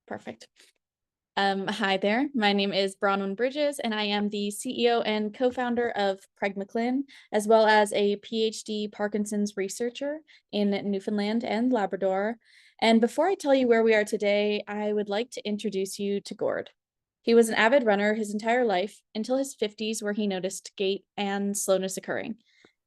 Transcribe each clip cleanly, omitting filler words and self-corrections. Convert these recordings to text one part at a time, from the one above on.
Perfect. Hi there. My name is Bronwyn Bridges, and I am the CEO and co-founder of PragmaClin, as well as a PhD Parkinson's researcher in Newfoundland and Labrador. And before I tell you where we are today, I would like to introduce you to Gord. He was an avid runner his entire life until his 50s, where he noticed gait and slowness occurring.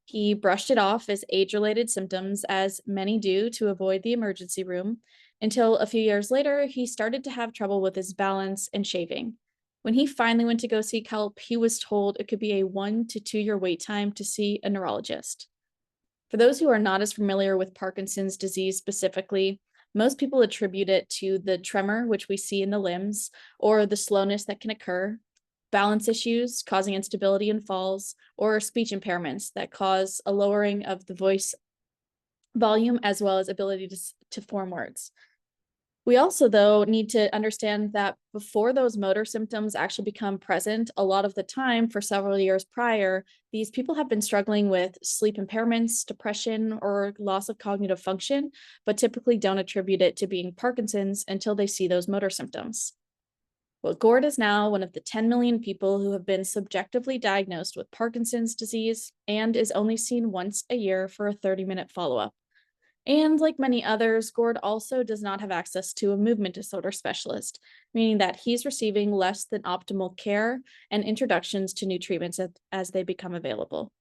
He brushed it off as age-related symptoms, as many do, to avoid the emergency room, until a few years later, he started to have trouble with his balance and shaving. When he finally went to go seek help, he was told it could be a 1 to 2 year wait time to see a neurologist. For those who are not as familiar with Parkinson's disease specifically, most people attribute it to the tremor, which we see in the limbs, or the slowness that can occur, balance issues causing instability and falls, or speech impairments that cause a lowering of the voice volume as well as ability to form words. We also, though, need to understand that before those motor symptoms actually become present, a lot of the time for several years prior, these people have been struggling with sleep impairments, depression, or loss of cognitive function, but typically don't attribute it to being Parkinson's until they see those motor symptoms. Well, Gord is now one of the 10 million people who have been subjectively diagnosed with Parkinson's disease and is only seen once a year for a 30-minute follow-up. And like many others, Gord also does not have access to a movement disorder specialist, meaning that he's receiving less than optimal care and introductions to new treatments as they become available.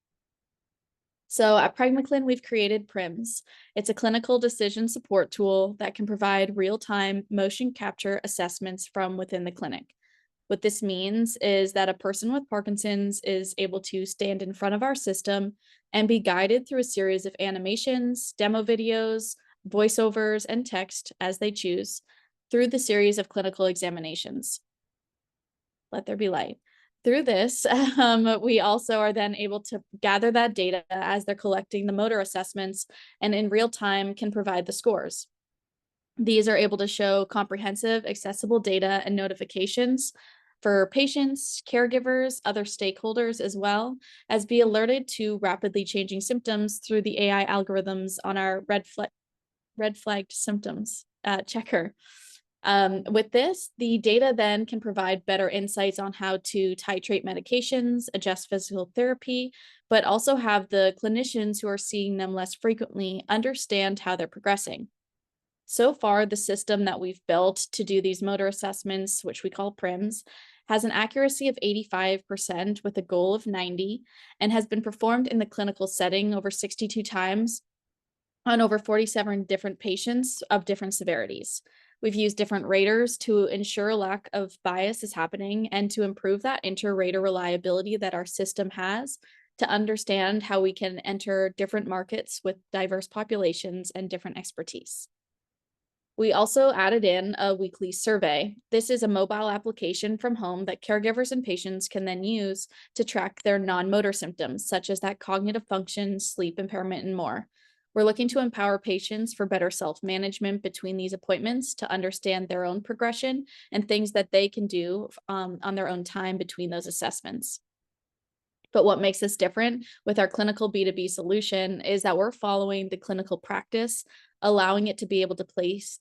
So at PragmaClin, we've created PRIMS. It's a clinical decision support tool that can provide real-time motion capture assessments from within the clinic. What this means is that a person with Parkinson's is able to stand in front of our system and be guided through a series of animations, demo videos, voiceovers, and text as they choose through the series of clinical examinations. Let there be light. Through this, we also are then able to gather that data as they're collecting the motor assessments and in real time can provide the scores. These are able to show comprehensive, accessible data and notifications for patients, caregivers, other stakeholders, as well as be alerted to rapidly changing symptoms through the AI algorithms on our red flagged symptoms checker. With this, the data then can provide better insights on how to titrate medications, adjust physical therapy, but also have the clinicians who are seeing them less frequently understand how they're progressing. So far, the system that we've built to do these motor assessments, which we call PRIMS, has an accuracy of 85% with a goal of 90 and has been performed in the clinical setting over 62 times on over 47 different patients of different severities. We've used different raters to ensure a lack of bias is happening and to improve that inter-rater reliability that our system has to understand how we can enter different markets with diverse populations and different expertise. We also added in a weekly survey. This is a mobile application from home that caregivers and patients can then use to track their non-motor symptoms, such as that cognitive function, sleep impairment, and more. We're looking to empower patients for better self-management between these appointments to understand their own progression and things that they can do on their own time between those assessments. But what makes us different with our clinical B2B solution is that we're following the clinical practice, allowing it to be able to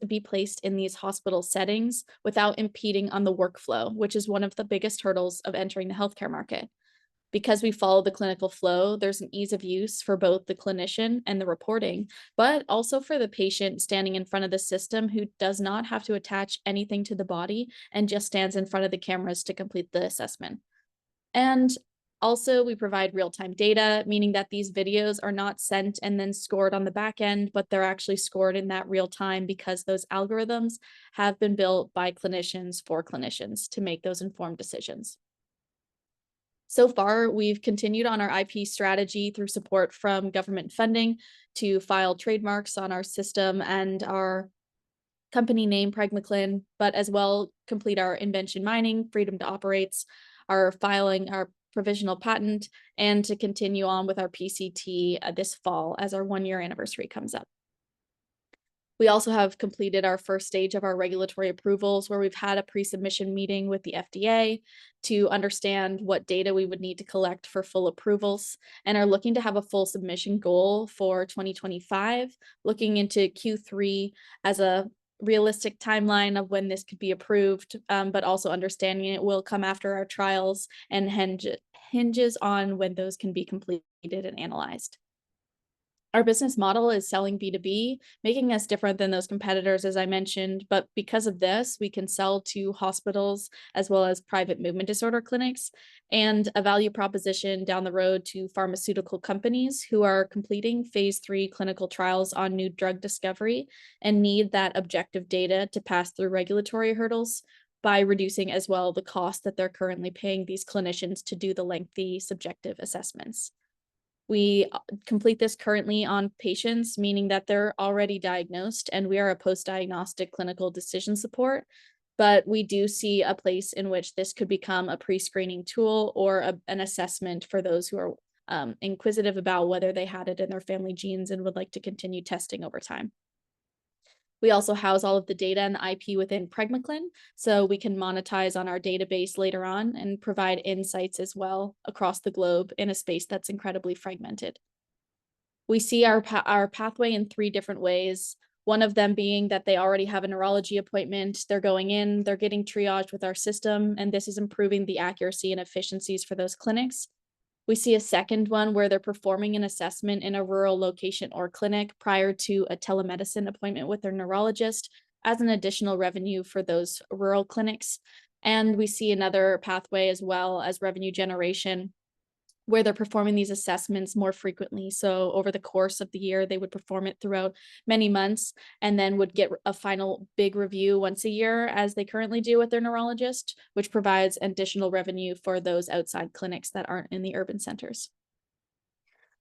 be placed in these hospital settings without impeding on the workflow, which is one of the biggest hurdles of entering the healthcare market. Because we follow the clinical flow, there's an ease of use for both the clinician and the reporting, but also for the patient standing in front of the system who does not have to attach anything to the body and just stands in front of the cameras to complete the assessment. And also, we provide real-time data, meaning that these videos are not sent and then scored on the back end, but they're actually scored in that real time because those algorithms have been built by clinicians for clinicians to make those informed decisions. So far, we've continued on our IP strategy through support from government funding to file trademarks on our system and our company name PragmaClin, but as well complete our invention mining, freedom to operates, our filing our provisional patent, and to continue on with our PCT this fall as our 1 year anniversary comes up. We also have completed our first stage of our regulatory approvals, where we've had a pre-submission meeting with the FDA to understand what data we would need to collect for full approvals, and are looking to have a full submission goal for 2025, looking into Q3 as a realistic timeline of when this could be approved, but also understanding it will come after our trials and hinges on when those can be completed and analyzed. Our business model is selling B2B, making us different than those competitors, as I mentioned. But because of this, we can sell to hospitals as well as private movement disorder clinics, and a value proposition down the road to pharmaceutical companies who are completing phase 3 clinical trials on new drug discovery and need that objective data to pass through regulatory hurdles by reducing as well the cost that they're currently paying these clinicians to do the lengthy subjective assessments. We complete this currently on patients, meaning that they're already diagnosed, and we are a post-diagnostic clinical decision support. But we do see a place in which this could become a pre-screening tool or an assessment for those who are inquisitive about whether they had it in their family genes and would like to continue testing over time. We also house all of the data and the IP within PragmaClin, so we can monetize on our database later on and provide insights as well across the globe in a space that's incredibly fragmented. We see our pathway in 3 different ways. One of them being that they already have a neurology appointment, they're going in, they're getting triaged with our system, and this is improving the accuracy and efficiencies for those clinics. We see a second one where they're performing an assessment in a rural location or clinic prior to a telemedicine appointment with their neurologist as an additional revenue for those rural clinics. And we see another pathway as well as revenue generation where they're performing these assessments more frequently. So over the course of the year, they would perform it throughout many months and then would get a final big review once a year, as they currently do with their neurologist, which provides additional revenue for those outside clinics that aren't in the urban centers.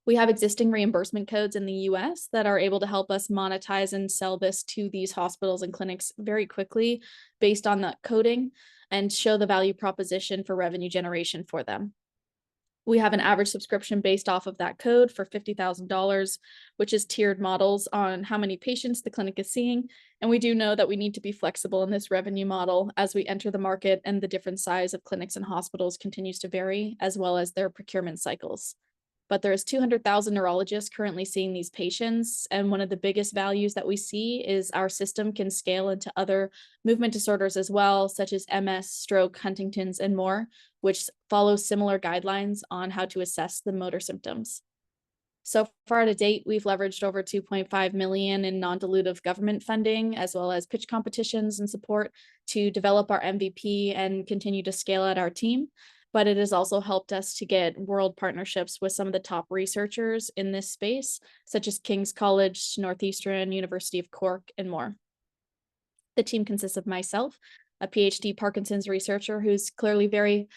We have existing reimbursement codes in the US that are able to help us monetize and sell this to these hospitals and clinics very quickly based on that coding and show the value proposition for revenue generation for them. We have an average subscription based off of that code for $50,000, which is tiered models on how many patients the clinic is seeing. And we do know that we need to be flexible in this revenue model as we enter the market, and the different size of clinics and hospitals continues to vary, as well as their procurement cycles. But there's 200,000 neurologists currently seeing these patients. And one of the biggest values that we see is our system can scale into other movement disorders as well, such as MS, stroke, Huntington's, and more, which follow similar guidelines on how to assess the motor symptoms. So far to date, we've leveraged over 2.5 million in non-dilutive government funding, as well as pitch competitions and support to develop our MVP and continue to scale out our team. But it has also helped us to get world partnerships with some of the top researchers in this space, such as King's College, Northeastern, University of Cork, and more. The team consists of myself, a PhD Parkinson's researcher who's clearly very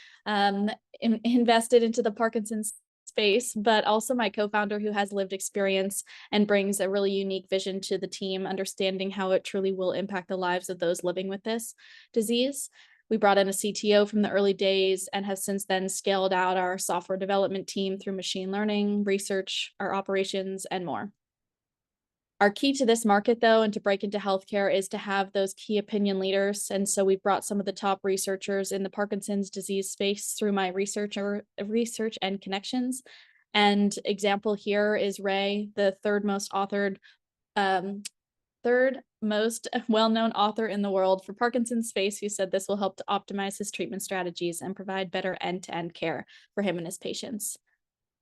invested into the Parkinson's space, but also my co-founder who has lived experience and brings a really unique vision to the team, understanding how it truly will impact the lives of those living with this disease. We brought in a CTO from the early days and have since then scaled out our software development team through machine learning, research, our operations, and more. Our key to this market, though, and to break into healthcare is to have those key opinion leaders. And so we've brought some of the top researchers in the Parkinson's disease space through my research and connections. And example here is Ray, the third most well-known author in the world for Parkinson's space, who said this will help to optimize his treatment strategies and provide better end-to-end care for him and his patients.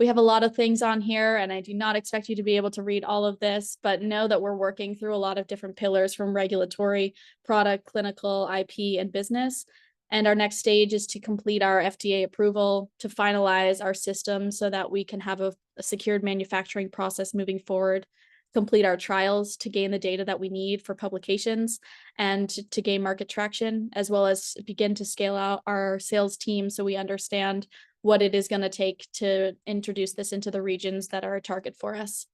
We have a lot of things on here, and I do not expect you to be able to read all of this, but know that we're working through a lot of different pillars from regulatory, product, clinical, IP, and business. And our next stage is to complete our FDA approval, to finalize our system so that we can have a secured manufacturing process moving forward, complete our trials to gain the data that we need for publications and to gain market traction, as well as begin to scale out our sales team so we understand what it is going to take to introduce this into the regions that are a target for us.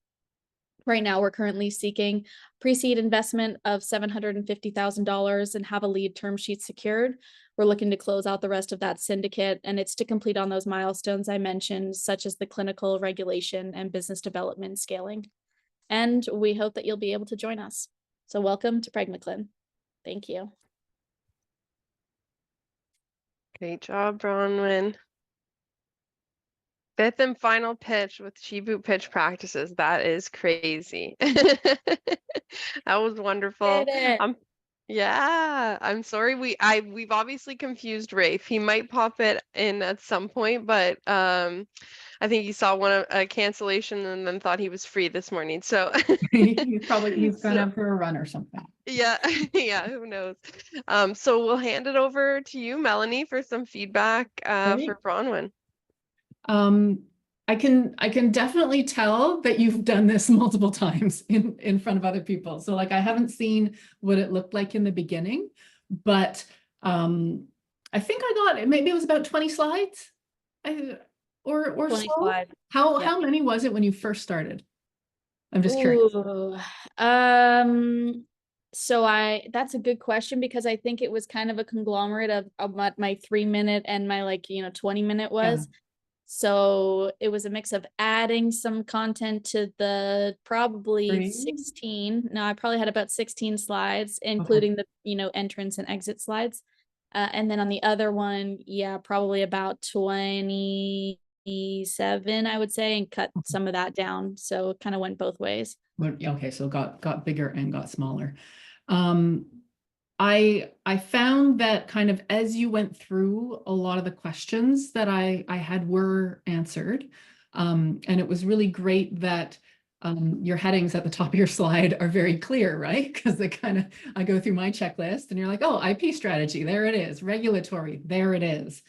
Right now, we're currently seeking pre-seed investment of $750,000 and have a lead term sheet secured. We're looking to close out the rest of that syndicate, and it's to complete on those milestones I mentioned, such as the clinical, regulation, and business development scaling. And we hope that you'll be able to join us. So welcome to PragmaClin. Thank you. Great job, Bronwyn. Fifth and final pitch with Chibu pitch practices. That is crazy. That was wonderful. Did it. Yeah, I'm sorry. We've obviously confused Rafe. He might pop it in at some point, but I think he saw a cancellation and then thought he was free this morning. So He's gone so out for a run or something. yeah, yeah, who knows? So we'll hand it over to you, Melanie, for some feedback Great. for Bronwyn. Um, I can definitely tell that you've done this multiple times in front of other people. So like I haven't seen what it looked like in the beginning, but I think I got it. Maybe it was about 20 slides, or 20 so. slides. Yeah. How many was it when you first started? I'm just curious. Ooh. So that's a good question because I think it was kind of a conglomerate of what my 3 minute and my 20-minute Yeah. was. So it was a mix of adding some content to the probably Great. 16. No, I probably had about 16 slides, Okay. including the, entrance and exit slides. And then on the other one, yeah, probably about 27, I would say, and cut some of that down. So it kind of went both ways. Okay, so got bigger and got smaller. Um, I found that kind of as you went through, a lot of the questions that I had were answered. And it was really great that your headings at the top of your slide are very clear, right? Because they kind of, I go through my checklist and you're like, oh, IP strategy, there it is. Regulatory, there it is.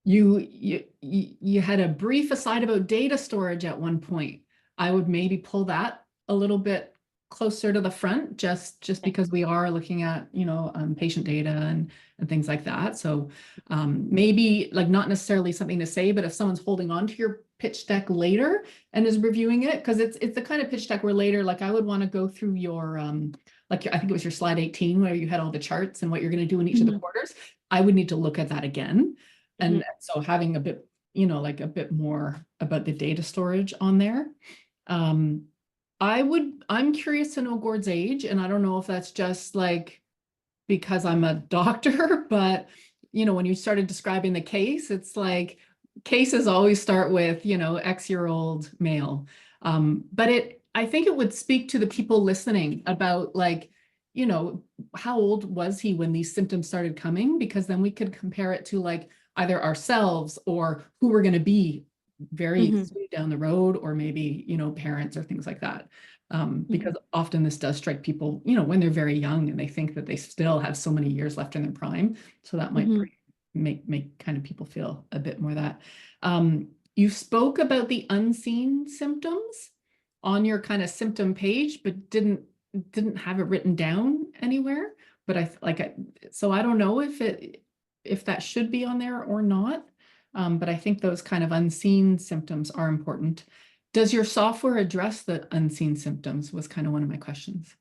You had a brief aside about data storage at one point. I would maybe pull that a little bit closer to the front, just because we are looking at, patient data and things like that. So maybe like not necessarily something to say, but if someone's holding on to your pitch deck later and is reviewing it, because it's the kind of pitch deck where later, like I would want to go through your, I think it was your slide 18 where you had all the charts and what you're going to do in each of the quarters. I would need to look at that again. And so having a bit, like a bit more about the data storage on there. I'm curious to know Gord's age, and I don't know if that's just like because I'm a doctor, but when you started describing the case, it's like cases always start with, X-year-old male. But I think it would speak to the people listening about like, how old was he when these symptoms started coming? Because then we could compare it to like either ourselves or who we're going to be very soon down the road, or maybe, parents or things like that. Because often this does strike people, when they're very young and they think that they still have so many years left in their prime. So that might make kind of people feel a bit more that. You spoke about the unseen symptoms on your kind of symptom page, but didn't have it written down anywhere. But so I don't know if that should be on there or not. But I think those kind of unseen symptoms are important. Does your software address the unseen symptoms was kind of one of my questions.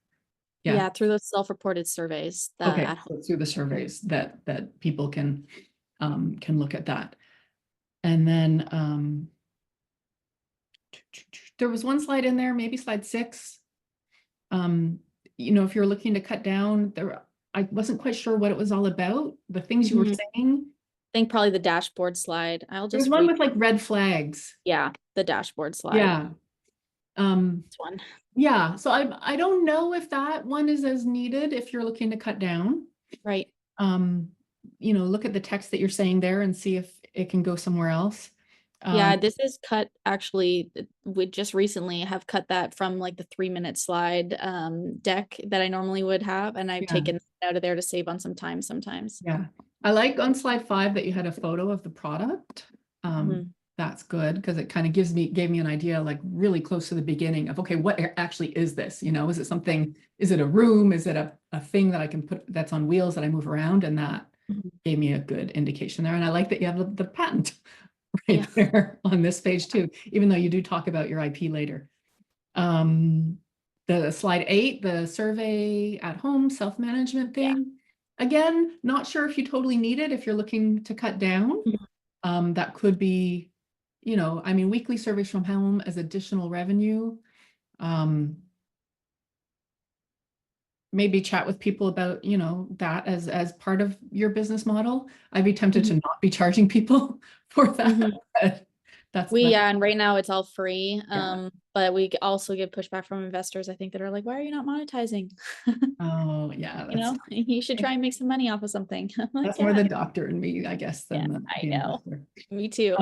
Yeah, through those self-reported surveys. Okay, so through the surveys that people can look at that. And then there was one slide in there, maybe slide 6. If you're looking to cut down there, I wasn't quite sure what it was all about. The things you were saying. I think probably the dashboard slide. There's one with like red flags. Yeah, the dashboard slide. Yeah. This one. Yeah, so I don't know if that one is as needed if you're looking to cut down. Right. Look at the text that you're saying there and see if it can go somewhere else. Yeah, this is cut actually. We just recently have cut that from like the 3-minute slide deck that I normally would have, and I've taken it out of there to save on some time sometimes. Yeah, I like on slide 5 that you had a photo of the product. That's good because it kind of gave me an idea like really close to the beginning of, okay, what actually is this? Is it something, is it a room? Is it a thing that I can put that's on wheels that I move around? And that gave me a good indication there. And I like that you have the patent right there on this page too, even though you do talk about your IP later. The slide 8, the survey at home self-management thing. Again, not sure if you totally need it if you're looking to cut down. That could be, weekly surveys from home as additional revenue. Maybe chat with people about, that as part of your business model. I'd be tempted to not be charging people for that. That's and right now it's all free. Yeah. But we also get pushback from investors, I think, that are like, why are you not monetizing? oh yeah, You know, you should try and make some money off of something. I'm like, that's yeah, more the doctor in me, I guess, yeah, than I the know. investor. Me too.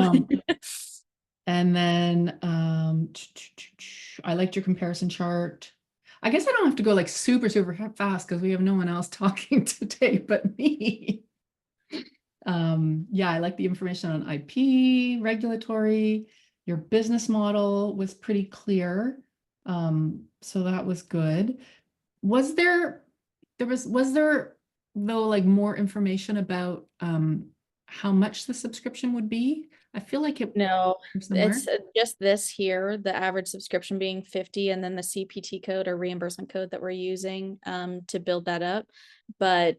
And then I liked your comparison chart. I guess I don't have to go like super fast because we have no one else talking today but me. Yeah, I like the information on IP, regulatory. Your business model was pretty clear. So that was good. Was there though like more information about how much the subscription would be? I feel like it No, somewhere. it's just this here, the average subscription being 50, and then the CPT code or reimbursement code that we're using to build that up. But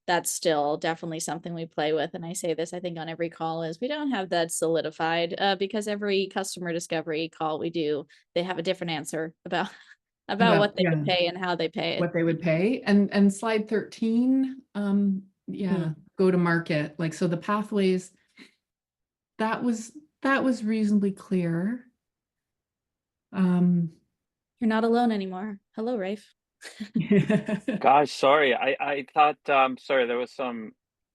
that's still definitely something we play with. And I say this, I think, on every call, is we don't have that solidified because every customer discovery call we do, they have a different answer about what they would pay and how they pay it. What they would pay. And slide 13, go to market. Like, so the pathways, that was reasonably clear. You're not alone anymore. Hello, Rafe. Gosh, sorry. I thought sorry, there was some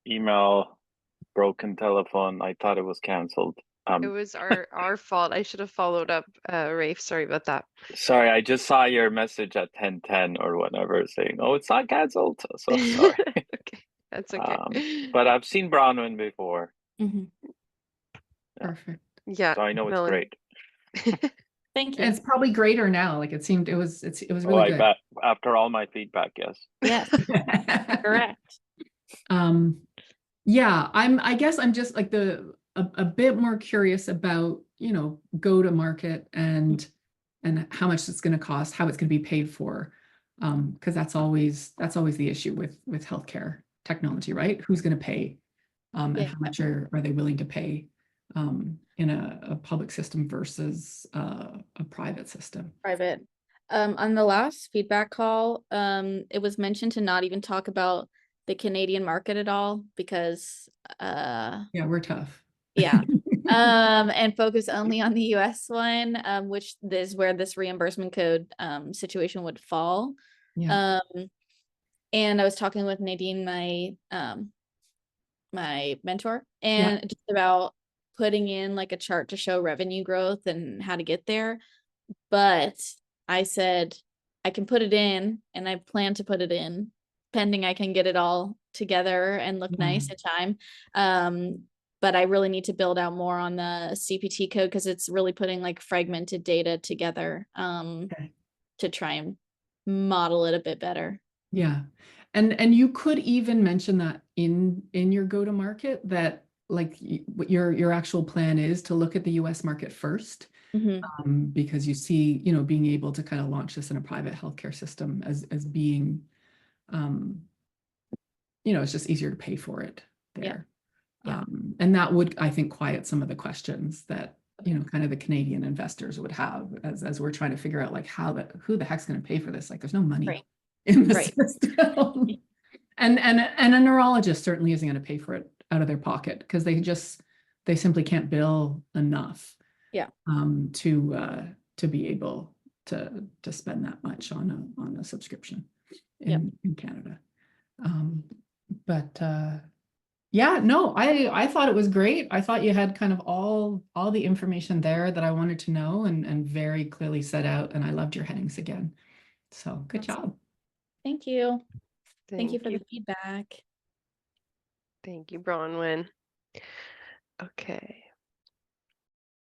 email, broken telephone. I thought it was canceled. It was our fault. I should have followed up, Rafe. Sorry about that. Sorry, I just saw your message at 10:10 or whatever saying, "Oh, it's not canceled." So sorry. Okay, that's okay. But I've seen Bronwyn before. Mm-hmm. Yeah. Perfect. Yeah, So I know it's Melanie. great. Thank you. And it's probably greater now. Like it seemed, it was Oh, really I good. bet after all my feedback, yes. Yes, correct. Yeah, I guess I'm just like a bit more curious about, go to market and how much it's going to cost, how it's going to be paid for. Because that's always the issue with healthcare technology, right? Who's going to pay? And how much are they willing to pay in a public system versus a private system? Private. On the last feedback call, it was mentioned to not even talk about the Canadian market at all because yeah, we're tough. Yeah. And focus only on the US one, which is where this reimbursement code situation would fall. Yeah. And I was talking with Nadine, my mentor, and just about putting in like a chart to show revenue growth and how to get there. But I said I can put it in, and I plan to put it in pending I can get it all together and look nice in time. But I really need to build out more on the CPT code because it's really putting like fragmented data together to try and model it a bit better. Yeah. And you could even mention that in your go-to-market that like what your actual plan is to look at the US market first. Because you see, being able to kind of launch this in a private healthcare system as being, it's just easier to pay for it there. Yeah. And that would, I think, quiet some of the questions that, kind of the Canadian investors would have as we're trying to figure out like who the heck's going to pay for this? Like there's no money in the system. And a neurologist certainly isn't going to pay for it out of their pocket because they simply can't bill enough. To be able to spend that much on a subscription in Canada. Yeah, no, I thought it was great. I thought you had kind of all the information there that I wanted to know and very clearly set out, and I loved your headings again. So good job. Thank you. Thank you for the feedback. Thank you, Bronwyn. Okay.